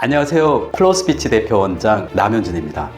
안녕하세요. 플로스피치 대표 원장 남현준입니다.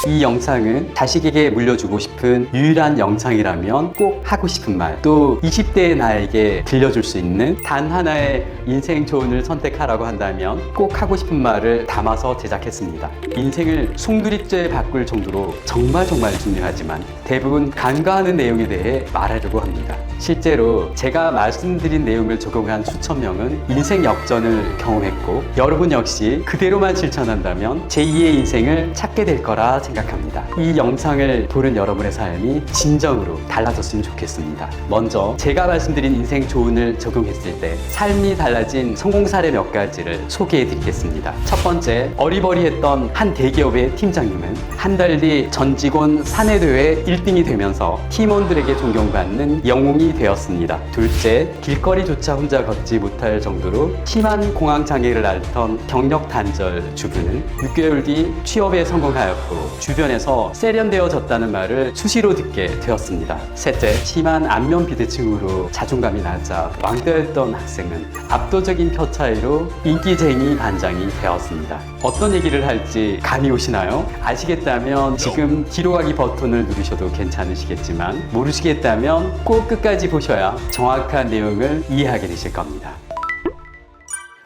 이 영상은 자식에게 물려주고 싶은 유일한 영상이라면 꼭 하고 싶은 말, 또 20대의 나에게 들려줄 수 있는 단 하나의 인생 조언을 선택하라고 한다면 꼭 하고 싶은 말을 담아서 제작했습니다. 인생을 송두리째 바꿀 정도로 정말 중요하지만 대부분 간과하는 내용에 대해 말하려고 합니다. 실제로 제가 말씀드린 내용을 적용한 수천 명은 인생 역전을 경험했고, 여러분 역시 그대로만 실천한다면 제2의 인생을 찾게 될 거라 생각합니다. 이 영상을 보는 여러분의 삶이 진정으로 달라졌으면 좋겠습니다. 먼저 제가 말씀드린 인생 조언을 적용했을 때 삶이 달라진 성공 사례 몇 가지를 소개해 드리겠습니다. 첫 번째, 어리버리했던 한 대기업의 팀장님은 한 달 뒤 전 직원 사내대회 1등이 되면서 팀원들에게 존경받는 영웅이 되었습니다. 둘째, 길거리조차 혼자 걷지 못할 정도로 심한 공황장애를 앓던 경력 단절 주부는 6개월 뒤 취업에 성공하였고 주변에서 세련되어졌다는 말을 수시로 듣게 되었습니다. 셋째, 심한 안면 비대증으로 자존감이 낮아 왕따였던 학생은 압도적인 표 차이로 인기쟁이 반장이 되었습니다. 어떤 얘기를 할지 감이 오시나요? 아시겠다면 지금 뒤로 가기 버튼을 누르셔도 괜찮으시겠지만, 모르시겠다면 꼭 끝까지 보셔야 정확한 내용을 이해하게 되실 겁니다.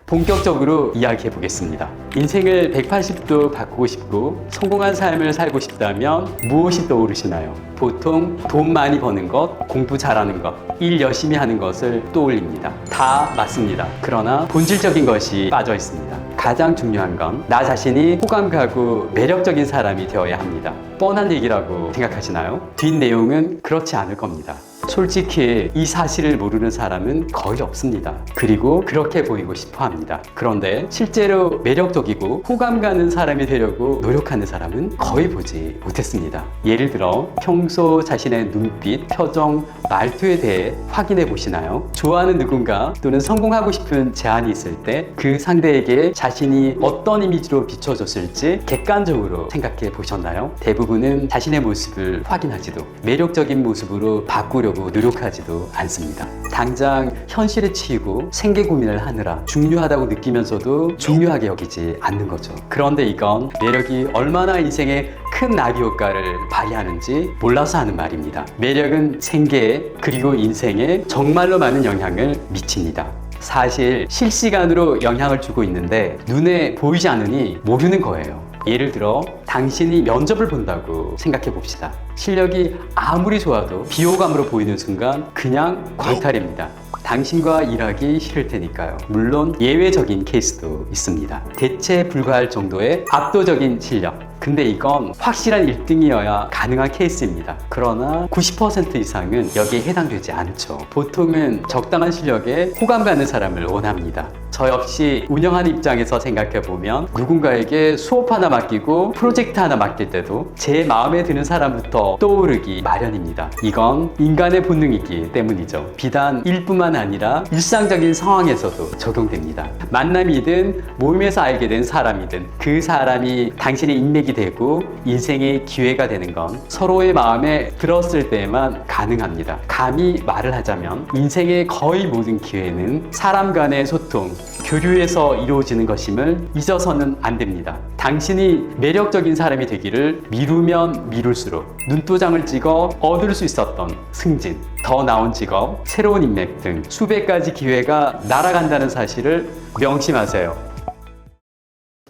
본격적으로 이야기해 보겠습니다. 인생을 180도 바꾸고 싶고 성공한 삶을 살고 싶다면 무엇이 떠오르시나요? 보통 돈 많이 버는 것, 공부 잘하는 것, 일 열심히 하는 것을 떠올립니다. 다 맞습니다. 그러나 본질적인 것이 빠져 있습니다. 가장 중요한 건 나 자신이 호감 가고 매력적인 사람이 되어야 합니다. 뻔한 얘기라고 생각하시나요? 뒷내용은 그렇지 않을 겁니다. 솔직히 이 사실을 모르는 사람은 거의 없습니다. 그리고 그렇게 보이고 싶어 합니다. 그런데 실제로 매력적이고 호감 가는 사람이 되려고 노력하는 사람은 거의 보지 못했습니다. 예를 들어 평소 자신의 눈빛, 표정, 말투에 대해 확인해 보시나요? 좋아하는 누군가 또는 성공하고 싶은 제안이 있을 때 그 상대에게 자신이 어떤 이미지로 비춰졌을지 객관적으로 생각해 보셨나요? 대부분은 자신의 모습을 확인하지도 매력적인 모습으로 바꾸려고 노력하지도 않습니다. 당장 현실에 치이고 생계 고민을 하느라 중요하다고 느끼면서도 중요하게 여기지 않는 거죠. 그런데 이건 매력이 얼마나 인생에 큰 나비 효과를 발휘하는지 몰라서 하는 말입니다. 매력은 생계에 그리고 인생에 정말로 많은 영향을 미칩니다. 사실 실시간으로 영향을 주고 있는데 눈에 보이지 않으니 모르는 거예요. 예를 들어 당신이 면접을 본다고 생각해 봅시다. 실력이 아무리 좋아도 비호감으로 보이는 순간 그냥 광탈입니다. 당신과 일하기 싫을 테니까요. 물론 예외적인 케이스도 있습니다. 대체 불가할 정도의 압도적인 실력. 근데 이건 확실한 1등이어야 가능한 케이스입니다. 그러나 90% 이상은 여기에 해당되지 않죠. 보통은 적당한 실력에 호감 가는 사람을 원합니다. 저 역시 운영하는 입장에서 생각해보면 누군가에게 수업 하나 맡기고 프로젝트 하나 맡길 때도 제 마음에 드는 사람부터 떠오르기 마련입니다. 이건 인간의 본능이기 때문이죠. 비단 일뿐만 아니라 일상적인 상황에서도 적용됩니다. 만남이든 모임에서 알게 된 사람이든 그 사람이 당신의 인맥이 되고 인생의 기회가 되는 건 서로의 마음에 들었을 때에만 가능합니다. 감히 말을 하자면 인생의 거의 모든 기회는 사람 간의 소통, 교류에서 이루어지는 것임을 잊어서는 안 됩니다. 당신이 매력적인 사람이 되기를 미루면 미룰수록 눈도장을 찍어 얻을 수 있었던 승진, 더 나은 직업, 새로운 인맥 등 수백 가지 기회가 날아간다는 사실을 명심하세요.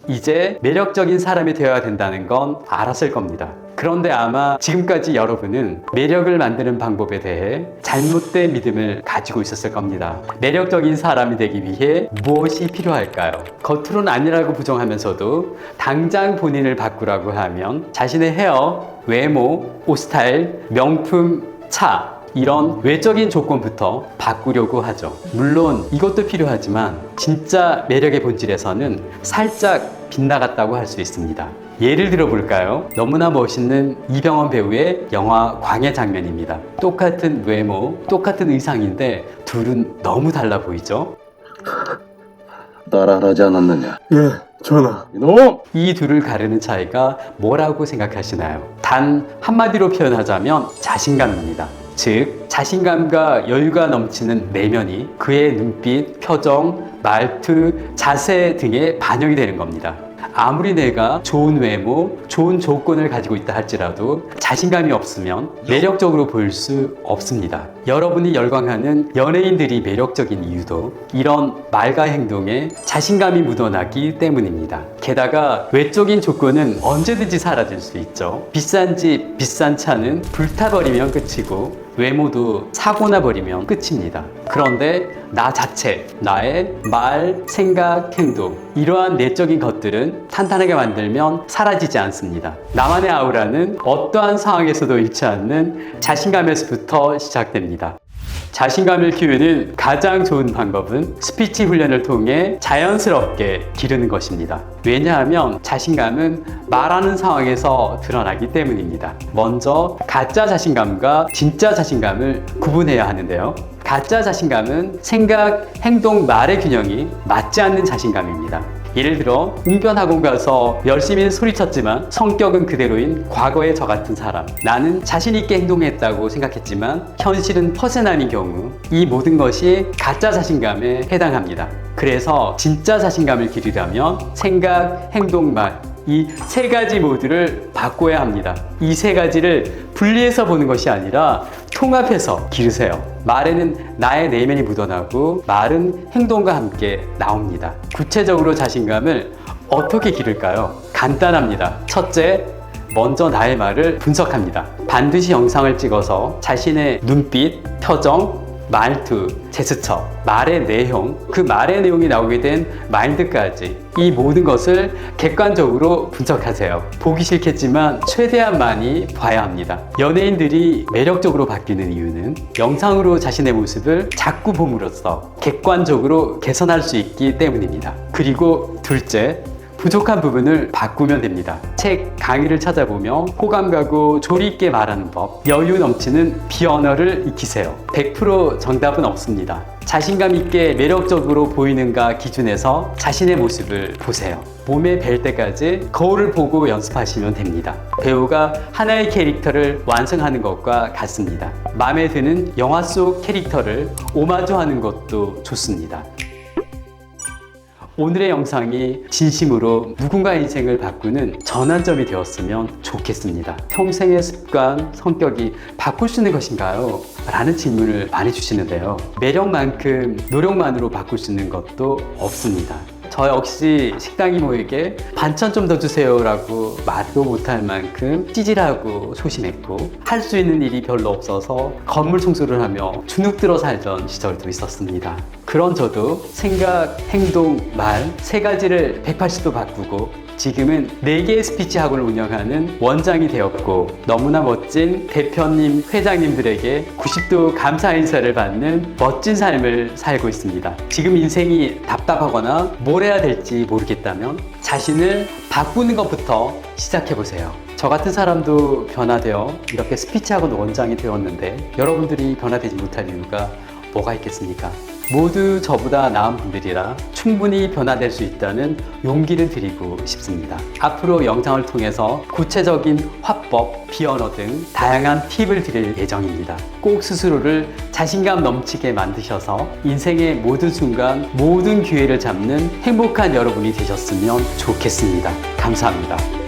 이제 매력적인 사람이 되어야 된다는 건 알았을 겁니다. 그런데 아마 지금까지 여러분은 매력을 만드는 방법에 대해 잘못된 믿음을 가지고 있었을 겁니다. 매력적인 사람이 되기 위해 무엇이 필요할까요? 겉으로는 아니라고 부정하면서도 당장 본인을 바꾸라고 하면 자신의 헤어, 외모, 옷 스타일, 명품, 차, 이런 외적인 조건부터 바꾸려고 하죠. 물론 이것도 필요하지만 진짜 매력의 본질에서는 살짝 빗나갔다고 할 수 있습니다. 예를 들어 볼까요? 너무나 멋있는 이병헌 배우의 영화 광해 장면입니다. 똑같은 외모, 똑같은 의상인데 둘은 너무 달라 보이죠? 따라하지 않았느냐? 예, 전하. 이놈! 이 둘을 가르는 차이가 뭐라고 생각하시나요? 단 한마디로 표현하자면 자신감입니다. 즉 자신감과 여유가 넘치는 내면이 그의 눈빛, 표정, 말투, 자세 등에 반영이 되는 겁니다. 아무리 내가 좋은 외모, 좋은 조건을 가지고 있다 할지라도 자신감이 없으면 매력적으로 보일 수 없습니다. 여러분이 열광하는 연예인들이 매력적인 이유도 이런 말과 행동에 자신감이 묻어나기 때문입니다. 게다가 외적인 조건은 언제든지 사라질 수 있죠. 비싼 집, 비싼 차는 불타버리면 끝이고 외모도 사고나 버리면 끝입니다. 그런데 나 자체, 나의 말, 생각, 행동 이러한 내적인 것들은 탄탄하게 만들면 사라지지 않습니다. 나만의 아우라는 어떠한 상황에서도 잃지 않는 자신감에서부터 시작됩니다. 자신감을 키우는 가장 좋은 방법은 스피치 훈련을 통해 자연스럽게 기르는 것입니다. 왜냐하면 자신감은 말하는 상황에서 드러나기 때문입니다. 먼저 가짜 자신감과 진짜 자신감을 구분해야 하는데요. 가짜 자신감은 생각, 행동, 말의 균형이 맞지 않는 자신감입니다. 예를 들어 웅변학원 가서 열심히 소리쳤지만 성격은 그대로인 과거의 저 같은 사람, 나는 자신 있게 행동했다고 생각했지만 현실은 허세남인 경우, 이 모든 것이 가짜 자신감에 해당합니다. 그래서 진짜 자신감을 기르려면 생각, 행동, 말 이 세 가지 모두를 바꿔야 합니다. 이 세 가지를 분리해서 보는 것이 아니라 통합해서 기르세요. 말에는 나의 내면이 묻어나고 말은 행동과 함께 나옵니다. 구체적으로 자신감을 어떻게 기를까요? 간단합니다. 첫째, 먼저 나의 말을 분석합니다. 반드시 영상을 찍어서 자신의 눈빛, 표정, 말투, 제스처, 말의 내용, 그 말의 내용이 나오게 된 마인드까지 이 모든 것을 객관적으로 분석하세요. 보기 싫겠지만 최대한 많이 봐야 합니다. 연예인들이 매력적으로 바뀌는 이유는 영상으로 자신의 모습을 자꾸 봄으로써 객관적으로 개선할 수 있기 때문입니다. 그리고 둘째, 부족한 부분을 바꾸면 됩니다. 책, 강의를 찾아보며 호감 가고 조리 있게 말하는 법, 여유 넘치는 비언어를 익히세요. 100% 정답은 없습니다. 자신감 있게 매력적으로 보이는가 기준에서 자신의 모습을 보세요. 몸에 뵐 때까지 거울을 보고 연습하시면 됩니다. 배우가 하나의 캐릭터를 완성하는 것과 같습니다. 마음에 드는 영화 속 캐릭터를 오마주하는 것도 좋습니다. 오늘의 영상이 진심으로 누군가의 인생을 바꾸는 전환점이 되었으면 좋겠습니다. 평생의 습관, 성격이 바꿀 수 있는 것인가요? 라는 질문을 많이 주시는데요. 매력만큼 노력만으로 바꿀 수 있는 것도 없습니다. 저 역시 식당 이모에게 반찬 좀 더 주세요 라고 말도 못할 만큼 찌질하고 소심했고 할 수 있는 일이 별로 없어서 건물 청소를 하며 주눅들어 살던 시절도 있었습니다. 그런 저도 생각, 행동, 말 세 가지를 180도 바꾸고 지금은 4개의 스피치 학원을 운영하는 원장이 되었고 너무나 멋진 대표님, 회장님들에게 90도 감사 인사를 받는 멋진 삶을 살고 있습니다. 지금 인생이 답답하거나 뭘 해야 될지 모르겠다면 자신을 바꾸는 것부터 시작해보세요. 저 같은 사람도 변화되어 이렇게 스피치 학원 원장이 되었는데 여러분들이 변화되지 못할 이유가 뭐가 있겠습니까? 모두 저보다 나은 분들이라 충분히 변화될 수 있다는 용기를 드리고 싶습니다. 앞으로 영상을 통해서 구체적인 화법, 비언어 등 다양한 팁을 드릴 예정입니다. 꼭 스스로를 자신감 넘치게 만드셔서 인생의 모든 순간, 모든 기회를 잡는 행복한 여러분이 되셨으면 좋겠습니다. 감사합니다.